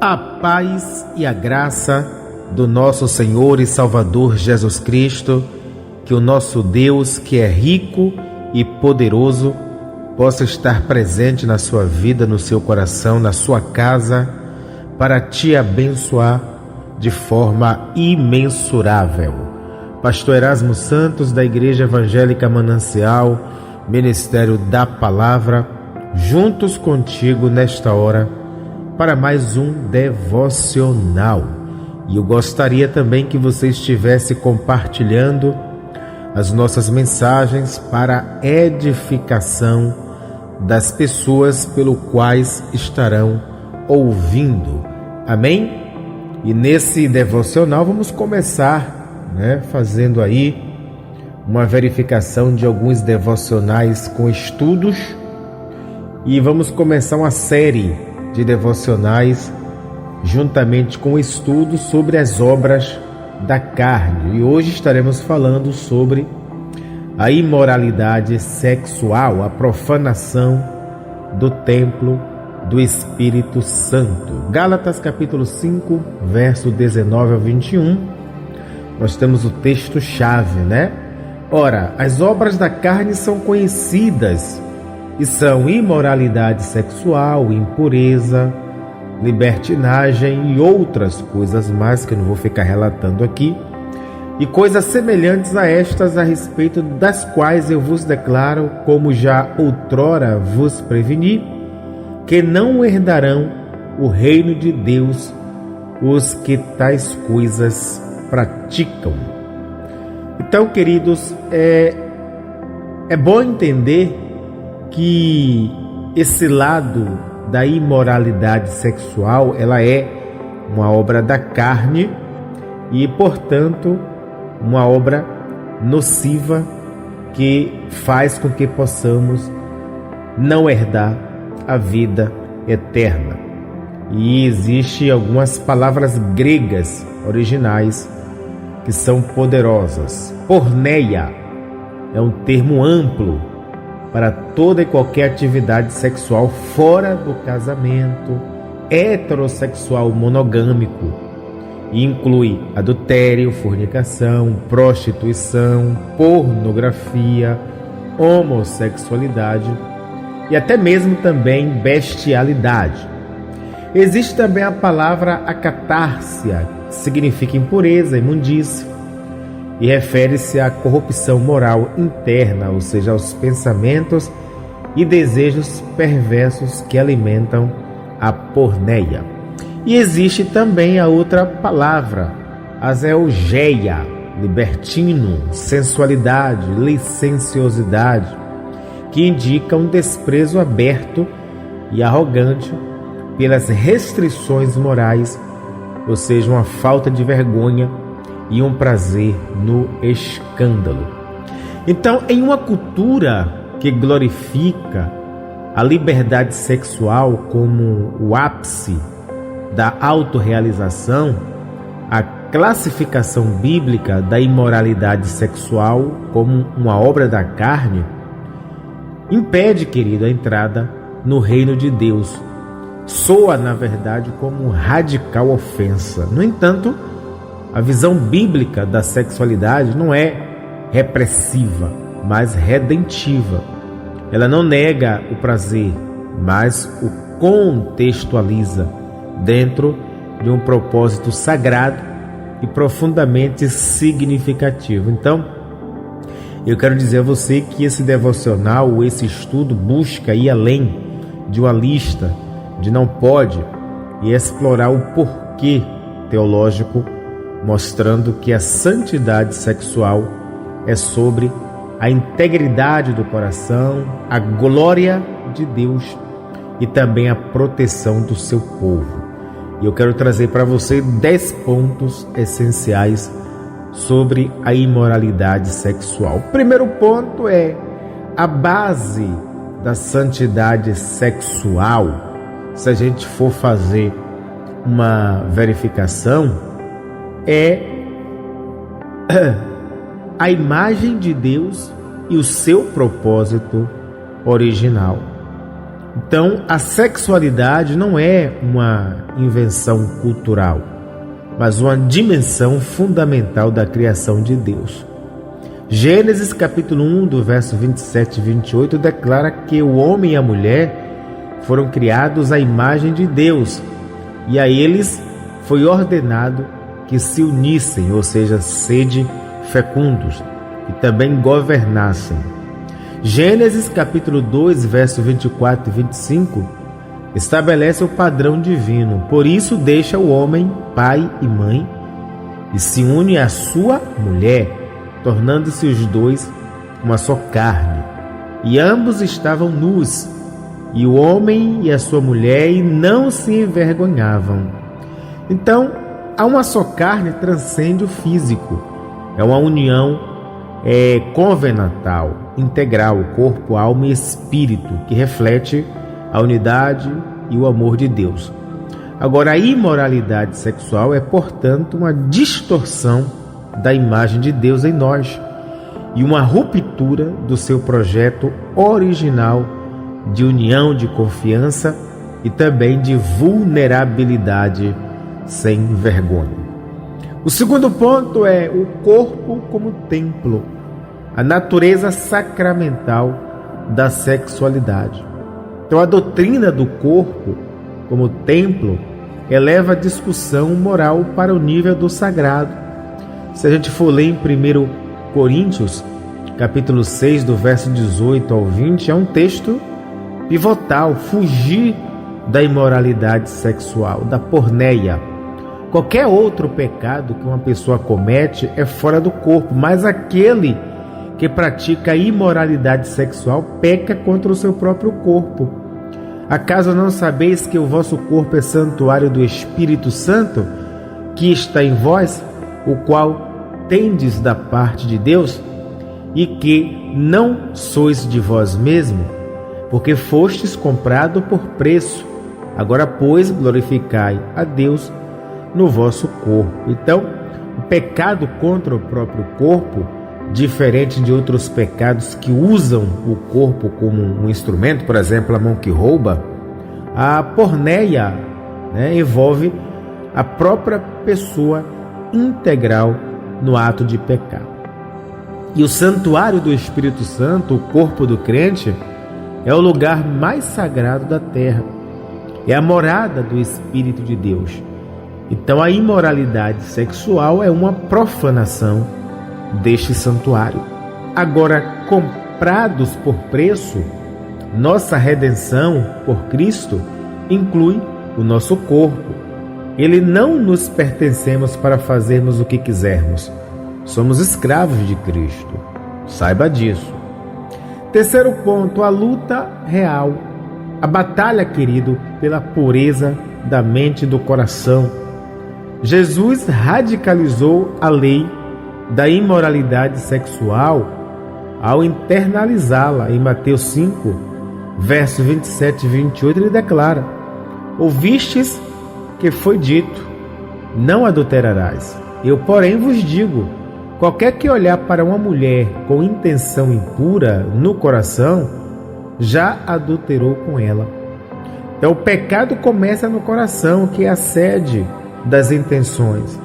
A paz e a graça do nosso Senhor e Salvador Jesus Cristo, que o nosso Deus, que é rico e poderoso, possa estar presente na sua vida, no seu coração, na sua casa, para te abençoar de forma imensurável. Pastor Erasmo Santos, da Igreja Evangélica Manancial, Ministério da Palavra, juntos contigo nesta hora, para mais um devocional. E eu gostaria também que você estivesse compartilhando as nossas mensagens para edificação das pessoas pelo quais estarão ouvindo. Amém? E nesse devocional vamos começar, fazendo aí uma verificação de alguns devocionais com estudos, e vamos começar uma série de devocionais juntamente com o estudo sobre as obras da carne. E hoje estaremos falando sobre a imoralidade sexual, a profanação do templo do Espírito Santo. Gálatas capítulo 5, verso 19 ao 21. Nós temos o texto-chave, Ora, as obras da carne são conhecidas e são imoralidade sexual, impureza, libertinagem e outras coisas mais que eu não vou ficar relatando aqui, e coisas semelhantes a estas, a respeito das quais eu vos declaro, como já outrora vos preveni, que não herdarão o reino de Deus os que tais coisas praticam. Então, queridos, é bom entender que esse lado da imoralidade sexual, ela é uma obra da carne e, portanto, uma obra nociva que faz com que possamos não herdar a vida eterna. E existe algumas palavras gregas originais que são poderosas. Porneia é um termo amplo para toda e qualquer atividade sexual fora do casamento, heterossexual monogâmico, e inclui adultério, fornicação, prostituição, pornografia, homossexualidade e até mesmo também bestialidade. Existe também a palavra acatársia, que significa impureza, imundície, e refere-se à corrupção moral interna, ou seja, aos pensamentos e desejos perversos que alimentam a porneia. E existe também a outra palavra, aselgeia, libertino, sensualidade, licenciosidade, que indica um desprezo aberto e arrogante pelas restrições morais, ou seja, uma falta de vergonha e um prazer no escândalo. Então, em uma cultura que glorifica a liberdade sexual como o ápice da autorrealização, a classificação bíblica da imoralidade sexual como uma obra da carne impede, querido, a entrada no reino de Deus. Soa, na verdade, como radical ofensa. No entanto, a visão bíblica da sexualidade não é repressiva, mas redentiva. Ela não nega o prazer, mas o contextualiza dentro de um propósito sagrado e profundamente significativo. Então, eu quero dizer a você que esse devocional, esse estudo, busca ir além de uma lista de não pode e explorar o porquê teológico, mostrando que a santidade sexual é sobre a integridade do coração, a glória de Deus e também a proteção do seu povo. E eu quero trazer para você 10 pontos essenciais sobre a imoralidade sexual. O primeiro ponto é a base da santidade sexual. Se a gente for fazer uma verificação, é a imagem de Deus e o seu propósito original. Então, a sexualidade não é uma invenção cultural, mas uma dimensão fundamental da criação de Deus. Gênesis capítulo 1, do verso 27 e 28, declara que o homem e a mulher foram criados à imagem de Deus, e a eles foi ordenado que se unissem, ou seja, sede fecundos, e também governassem. Gênesis capítulo 2, verso 24 e 25, estabelece o padrão divino. Por isso deixa o homem pai e mãe e se une à sua mulher, tornando-se os dois uma só carne. E ambos estavam nus, e o homem e a sua mulher, e não se envergonhavam. Então, a uma só carne transcende o físico. É uma união covenantal, integral, corpo, alma e espírito, que reflete a unidade e o amor de Deus. Agora, a imoralidade sexual é, portanto, uma distorção da imagem de Deus em nós e uma ruptura do seu projeto original de união, de confiança e também de vulnerabilidade sem vergonha. O segundo ponto é o corpo como templo, a natureza sacramental da sexualidade. Então, a doutrina do corpo como templo eleva a discussão moral para o nível do sagrado. Se a gente for ler em 1 Coríntios, capítulo 6, do verso 18 ao 20, é um texto pivotal: fugir da imoralidade sexual, da porneia. Qualquer outro pecado que uma pessoa comete é fora do corpo, mas aquele que pratica a imoralidade sexual peca contra o seu próprio corpo. Acaso não sabeis que o vosso corpo é santuário do Espírito Santo, que está em vós, o qual tendes da parte de Deus, e que não sois de vós mesmo, porque fostes comprado por preço? Agora, pois, glorificai a Deus no vosso corpo. Então, o pecado contra o próprio corpo, diferente de outros pecados que usam o corpo como um instrumento, por exemplo, a mão que rouba, a porneia, envolve a própria pessoa integral no ato de pecar. E o santuário do Espírito Santo, o corpo do crente, é o lugar mais sagrado da terra. É a morada do Espírito de Deus. Então, a imoralidade sexual é uma profanação deste santuário. Agora, comprados por preço, nossa redenção por Cristo inclui o nosso corpo. Ele não nos pertencemos para fazermos o que quisermos. Somos escravos de Cristo. Saiba disso. Terceiro ponto, a luta real. A batalha, querido, pela pureza da mente e do coração. Jesus radicalizou a lei da imoralidade sexual ao internalizá-la. Em Mateus 5, versos 27 e 28, ele declara: ouvistes que foi dito, não adulterarás. Eu, porém, vos digo, qualquer que olhar para uma mulher com intenção impura no coração, já adulterou com ela. Então, o pecado começa no coração, que é a sede das intenções,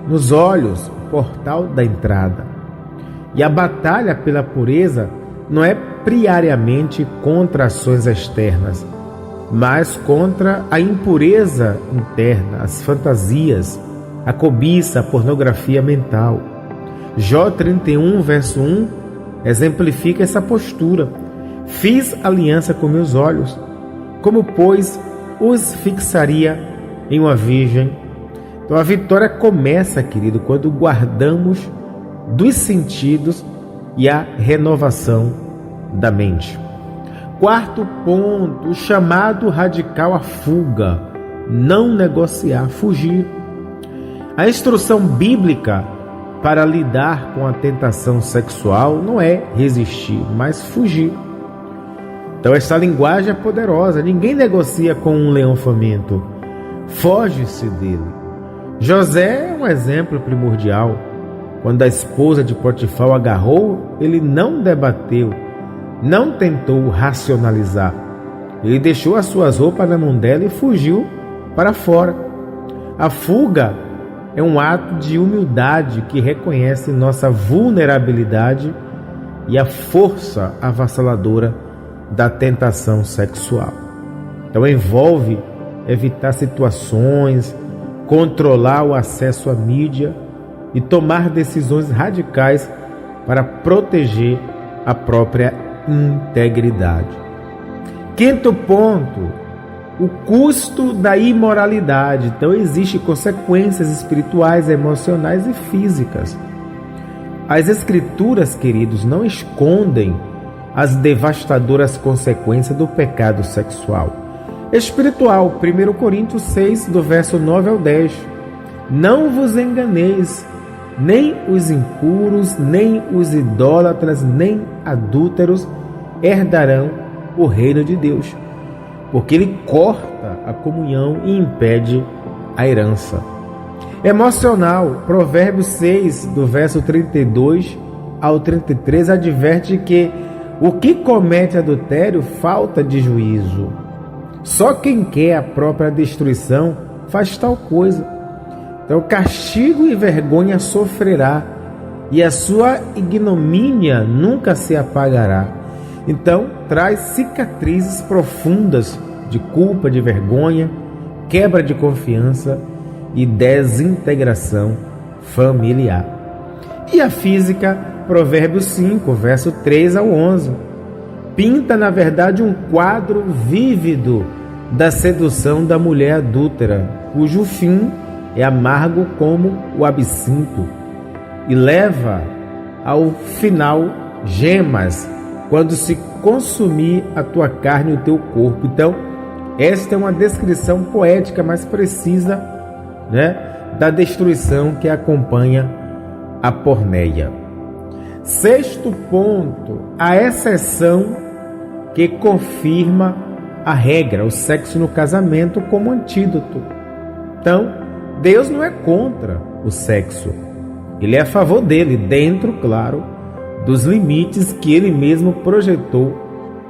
nos olhos, o portal da entrada. E a batalha pela pureza não é priariamente contra ações externas, mas contra a impureza interna, as fantasias, a cobiça, a pornografia mental. Jó 31, verso 1, exemplifica essa postura. Fiz aliança com meus olhos, como, pois, os fixaria em uma virgem? Então, a vitória começa, querido, quando guardamos dos sentidos e a renovação da mente. Quarto ponto, o chamado radical à fuga. Não negociar, fugir. A instrução bíblica para lidar com a tentação sexual não é resistir, mas fugir. Então, essa linguagem é poderosa. Ninguém negocia com um leão faminto. Foge-se dele. José é um exemplo primordial. Quando a esposa de Potifar o agarrou, ele não debateu, não tentou racionalizar. Ele deixou as suas roupas na mão dela e fugiu para fora. A fuga é um ato de humildade que reconhece nossa vulnerabilidade e a força avassaladora da tentação sexual. Então envolve evitar situações, controlar o acesso à mídia e tomar decisões radicais para proteger a própria integridade. Quinto ponto, o custo da imoralidade. Então existem consequências espirituais, emocionais e físicas. As Escrituras, queridos, não escondem as devastadoras consequências do pecado sexual. Espiritual, 1 Coríntios 6, do verso 9 ao 10. Não vos enganeis, nem os impuros, nem os idólatras, nem adúlteros herdarão o reino de Deus, porque ele corta a comunhão e impede a herança. Emocional, Provérbios 6, do verso 32 ao 33, adverte que o que comete adultério falta de juízo. Só quem quer a própria destruição faz tal coisa. Então, castigo e vergonha sofrerá, e a sua ignomínia nunca se apagará. Então, traz cicatrizes profundas de culpa, de vergonha, quebra de confiança e desintegração familiar. E a física, Provérbios 5, verso 3 ao 11, pinta, na verdade, um quadro vívido da sedução da mulher adúltera, cujo fim é amargo como o absinto e leva ao final gemas quando se consumir a tua carne e o teu corpo. Então, esta é uma descrição poética mais precisa, da destruição que acompanha a porneia. Sexto ponto, a exceção que confirma a regra, o sexo no casamento como antídoto. Então, Deus não é contra o sexo, Ele é a favor dele, dentro, claro, dos limites que Ele mesmo projetou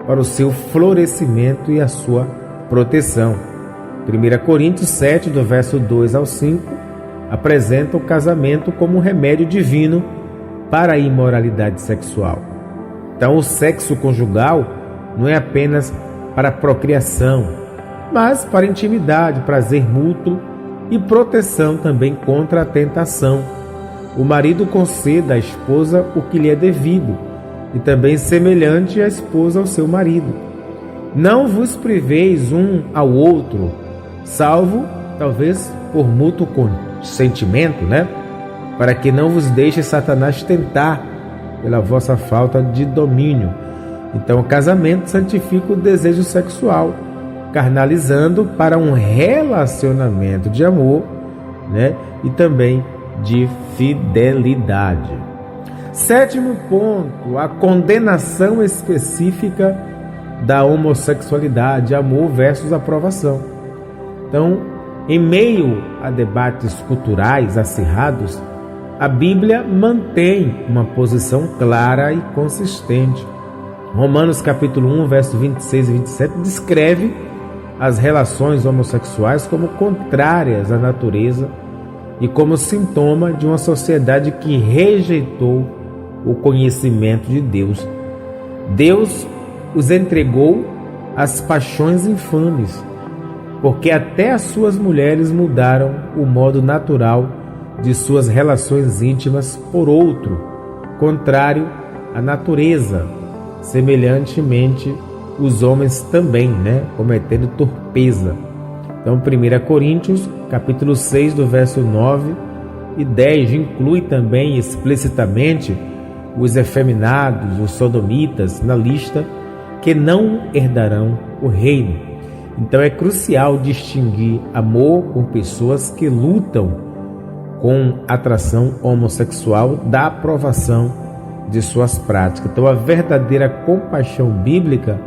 para o seu florescimento e a sua proteção. 1 Coríntios 7, do verso 2 ao 5, apresenta o casamento como um remédio divino para a imoralidade sexual. Então, o sexo conjugal não é apenas para procriação, mas para intimidade, prazer mútuo e proteção também contra a tentação. O marido conceda à esposa o que lhe é devido, e também semelhante a esposa ao seu marido. Não vos priveis um ao outro, salvo, talvez, por mútuo consentimento, para que não vos deixe Satanás tentar pela vossa falta de domínio. Então, o casamento santifica o desejo sexual, carnalizando para um relacionamento de amor, e também de fidelidade. Sétimo ponto, a condenação específica da homossexualidade, amor versus aprovação. Então, em meio a debates culturais acirrados, a Bíblia mantém uma posição clara e consistente. Romanos capítulo 1, verso 26 e 27 descreve as relações homossexuais como contrárias à natureza e como sintoma de uma sociedade que rejeitou o conhecimento de Deus. Deus os entregou às paixões infames, porque até as suas mulheres mudaram o modo natural de suas relações íntimas por outro, contrário à natureza. Semelhantemente, os homens também, cometendo torpeza. Então, 1 Coríntios, capítulo 6, do verso 9 e 10, inclui também explicitamente os efeminados, os sodomitas, na lista que não herdarão o reino. Então, é crucial distinguir amor com pessoas que lutam com atração homossexual da aprovação de suas práticas. Então, a verdadeira compaixão bíblica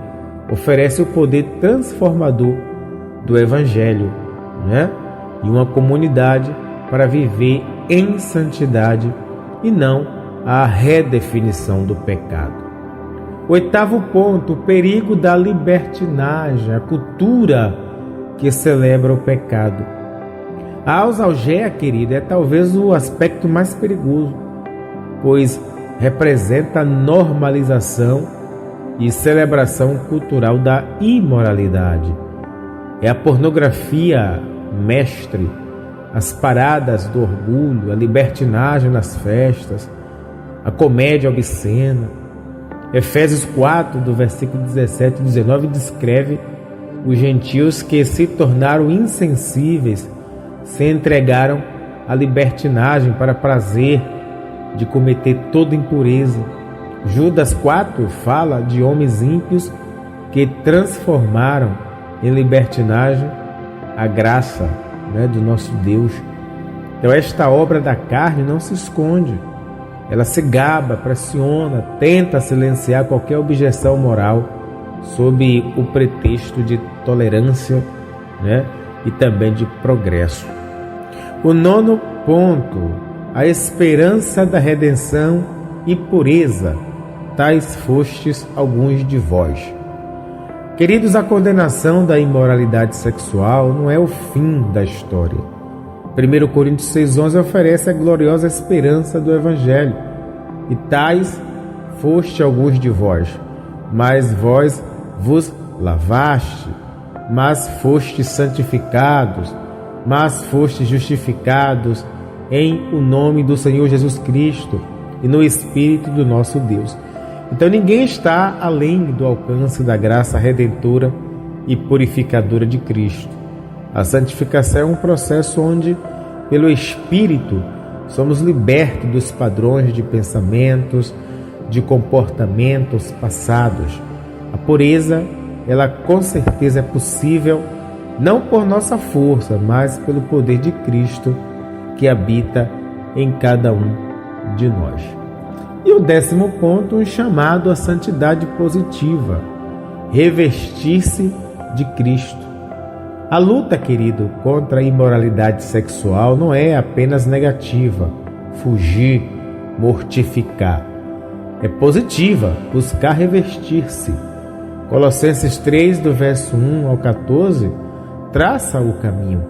oferece o poder transformador do Evangelho, e uma comunidade para viver em santidade e não a redefinição do pecado. Oitavo ponto, o perigo da libertinagem, a cultura que celebra o pecado. A alsalgia, querida, é talvez o aspecto mais perigoso, pois representa a normalização e celebração cultural da imoralidade. É a pornografia mestre, as paradas do orgulho, a libertinagem nas festas, a comédia obscena. Efésios 4, do versículo 17 e 19, descreve os gentios que se tornaram insensíveis, se entregaram à libertinagem para prazer de cometer toda impureza. Judas 4 fala de homens ímpios que transformaram em libertinagem a graça, do nosso Deus. Então esta obra da carne não se esconde. Ela se gaba, pressiona, tenta silenciar qualquer objeção moral sob o pretexto de tolerância, e também de progresso. O nono ponto, a esperança da redenção e pureza, tais fostes alguns de vós. Queridos, a condenação da imoralidade sexual não é o fim da história. 1 Coríntios 6,11 oferece a gloriosa esperança do Evangelho. E tais foste alguns de vós, mas vós vos lavaste, mas fostes santificados, mas fostes justificados em o nome do Senhor Jesus Cristo e no Espírito do nosso Deus. Então ninguém está além do alcance da graça redentora e purificadora de Cristo. A santificação é um processo onde, pelo Espírito, somos libertos dos padrões de pensamentos, de comportamentos passados. A pureza, ela com certeza é possível, não por nossa força, mas pelo poder de Cristo que habita em cada um de nós. E o 10º ponto, um chamado à santidade positiva, revestir-se de Cristo. A luta, querido, contra a imoralidade sexual não é apenas negativa, fugir, mortificar. É positiva, buscar revestir-se. Colossenses 3, do verso 1 ao 14, traça o caminho.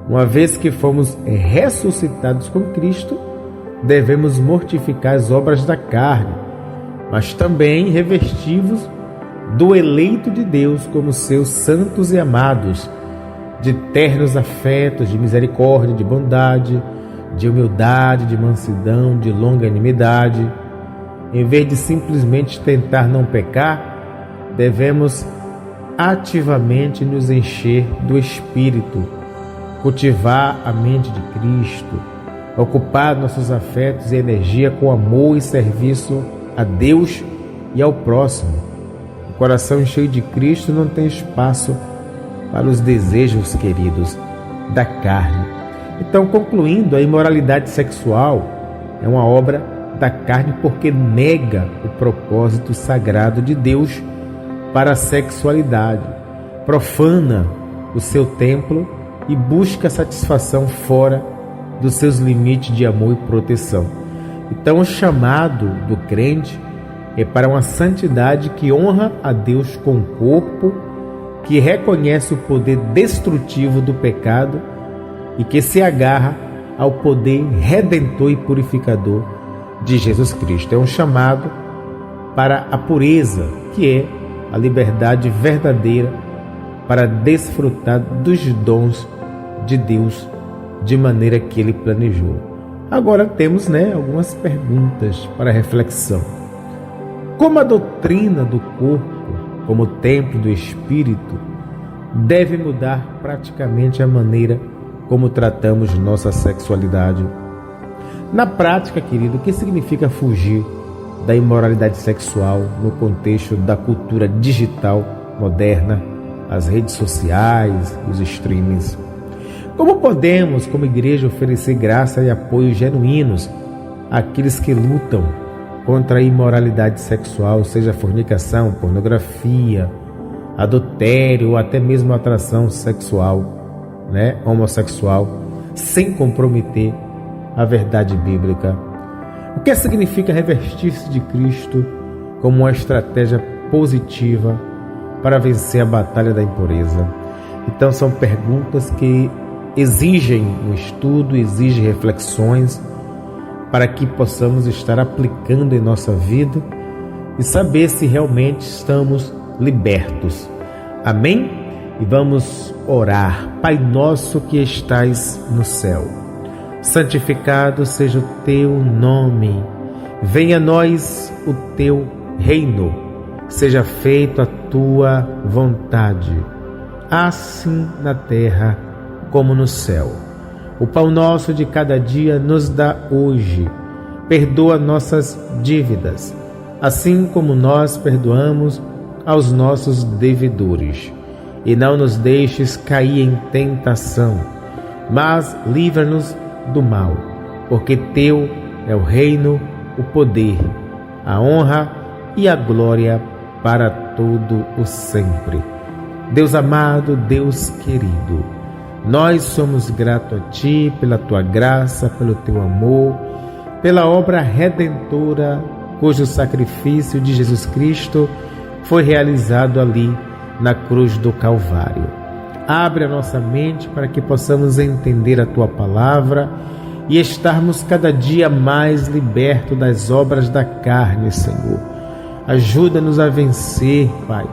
Uma vez que fomos ressuscitados com Cristo, devemos mortificar as obras da carne, mas também revestivos do eleito de Deus como seus santos e amados, de ternos afetos, de misericórdia, de bondade, de humildade, de mansidão, de longanimidade. Em vez de simplesmente tentar não pecar, devemos ativamente nos encher do Espírito, cultivar a mente de Cristo, ocupar nossos afetos e energia com amor e serviço a Deus e ao próximo. O coração cheio de Cristo não tem espaço para os desejos, queridos, da carne. Então, concluindo, a imoralidade sexual é uma obra da carne porque nega o propósito sagrado de Deus para a sexualidade, profana o seu templo e busca satisfação fora dos seus limites de amor e proteção. Então, o chamado do crente é para uma santidade que honra a Deus com o corpo, que reconhece o poder destrutivo do pecado e que se agarra ao poder redentor e purificador de Jesus Cristo. É um chamado para a pureza, que é a liberdade verdadeira para desfrutar dos dons de Deus de maneira que Ele planejou. Agora temos algumas perguntas para reflexão. Como a doutrina do corpo, como templo do Espírito, deve mudar praticamente a maneira como tratamos nossa sexualidade? Na prática, querido, o que significa fugir da imoralidade sexual no contexto da cultura digital moderna, as redes sociais, os streamings? Como podemos, como igreja, oferecer graça e apoio genuínos àqueles que lutam contra a imoralidade sexual, seja fornicação, pornografia, adultério ou até mesmo atração sexual, homossexual, sem comprometer a verdade bíblica? O que significa revestir-se de Cristo como uma estratégia positiva para vencer a batalha da impureza. Então são perguntas que exigem um estudo, exigem reflexões para que possamos estar aplicando em nossa vida e saber se realmente estamos libertos. Amém? E vamos orar. Pai nosso que estais no céu, santificado seja o teu nome. Venha a nós o teu reino. Seja feita a tua vontade, assim na terra como no céu. O pão nosso de cada dia nos dá hoje. Perdoa nossas dívidas, assim como nós perdoamos aos nossos devedores. E não nos deixes cair em tentação, mas livra-nos do mal, porque teu é o reino, o poder, a honra e a glória para todo o sempre. Deus amado, Deus querido, nós somos gratos a Ti pela Tua graça, pelo Teu amor, pela obra redentora, cujo sacrifício de Jesus Cristo foi realizado ali na cruz do Calvário. Abre a nossa mente para que possamos entender a Tua palavra e estarmos cada dia mais libertos das obras da carne, Senhor. Ajuda-nos a vencer, Pai,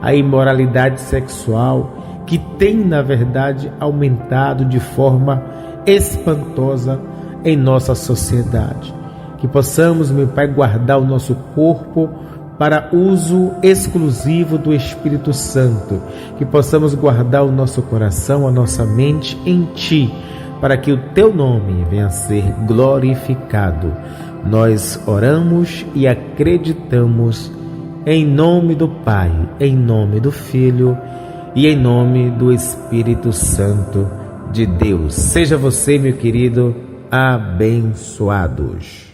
a imoralidade sexual que tem, na verdade, aumentado de forma espantosa em nossa sociedade. Que possamos, meu Pai, guardar o nosso corpo para uso exclusivo do Espírito Santo. Que possamos guardar o nosso coração, a nossa mente em Ti, para que o Teu nome venha a ser glorificado. Nós oramos e acreditamos em nome do Pai, em nome do Filho e em nome do Espírito Santo de Deus. Seja você, meu querido, abençoados.